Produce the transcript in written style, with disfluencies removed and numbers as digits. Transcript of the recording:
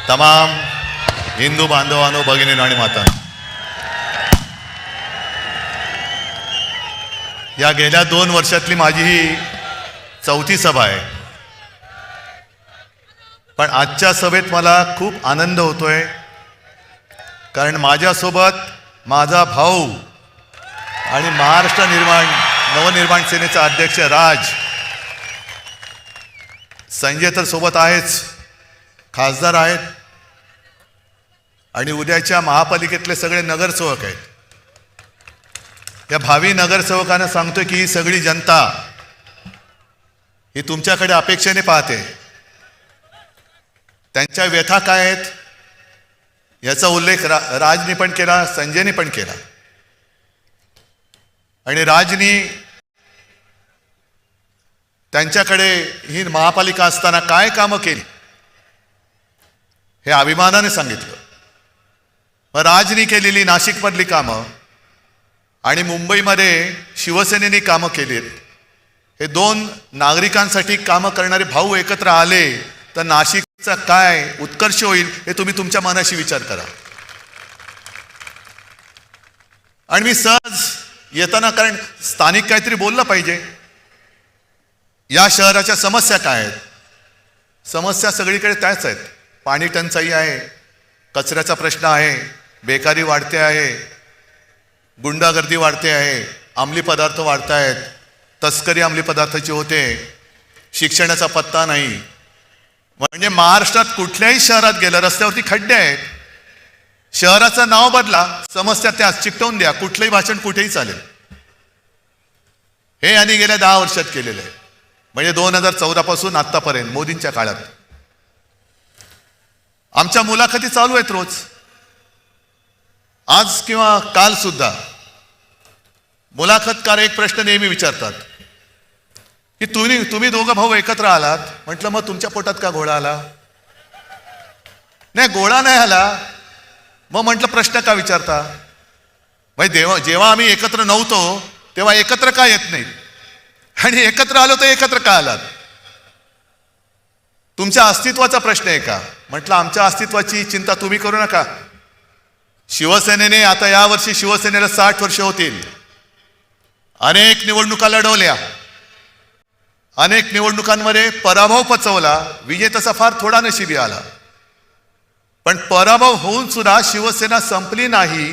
तमाम हिंदू बांधवांनो, भगिनींनो आणि मातांनो, या गेल्या 2 वर्षातली माझी ही 4थी सभा आहे. पण आजच्या सभेत मला खूप आनंद होतोय, कारण माझ्यासोबत माझा भाऊ आणि महाराष्ट्र नवनिर्माण सेनेचा अध्यक्ष राज, संजय तर सोबत आहेच, खासदार आहेत आणि उद्याच्या महापालिकेतले सगळे नगरसेवक आहेत. या भावी नगरसेवकांना सांगतोय की ही सगळी जनता ही तुमच्याकडे अपेक्षेने पाहते. त्यांच्या व्यथा काय आहेत याचा उल्लेख राजनी पण केला, संजयने पण केला. आणि राजनी त्यांच्याकडे ही महापालिका असताना काय कामं केली हे अभिमानाने सांगितलं. मग राजनी केलेली नाशिकमधली कामं आणि मुंबईमध्ये शिवसेनेने कामं केलीत. हे 2 नागरिकांसाठी कामं करणारे भाऊ एकत्र आले तर नाशिकचा काय उत्कर्ष होईल हे तुम्ही तुमच्या मनाशी विचार करा. आणि मी सहज येताना, कारण स्थानिक काहीतरी बोललं पाहिजे, या शहराच्या समस्या काय आहेत. समस्या सगळीकडे त्याच आहेत. पाणी टंचाई आहे, कचऱ्याचा प्रश्न आहे, बेकारी वाढते आहे, गुंडागर्दी वाढते आहे, अंमली पदार्थ वाढत आहेत, तस्करी अंमली पदार्थाची होते, शिक्षणाचा पत्ता नाही. म्हणजे महाराष्ट्रात कुठल्याही शहरात गेलं रस्त्यावरती खड्डे आहेत. शहराचं नाव बदला, समस्या त्याच चिकटवून द्या, कुठलंही भाषण कुठेही चालेल. हे यांनी गेल्या 10 वर्षात केलेलं आहे. म्हणजे 2014 पासून आत्तापर्यंत मोदींच्या काळात. आमच्या मुलाखती चालू आहेत रोज, आज किंवा काल सुद्धा. मुलाखतकार एक प्रश्न नेहमी विचारतात की तुम्ही दोघं भाऊ एकत्र आलात, म्हटलं मग तुमच्या पोटात का घोडा आला? नाही, घोडा नाही आला. मग म्हटलं प्रश्न का विचारता? म्हणजे जेव्हा आम्ही एकत्र नव्हतो तेव्हा एकत्र का येत नाहीत, आणि एकत्र आलो तर एकत्र का आलात? तुमच्या अस्तित्वाचा प्रश्न आहे का? म्हटलं आमच्या अस्तित्वाची चिंता तुम्ही करू नका. शिवसेनेने आता यावर्षी शिवसेनेला 60 वर्ष होतील. अनेक निवडणुका लढवल्या, अनेक निवडणुकांमध्ये पराभव पचवला, विजय तसा फार थोडा नशिबी आला. पण पराभव होऊन सुद्धा शिवसेना संपली नाही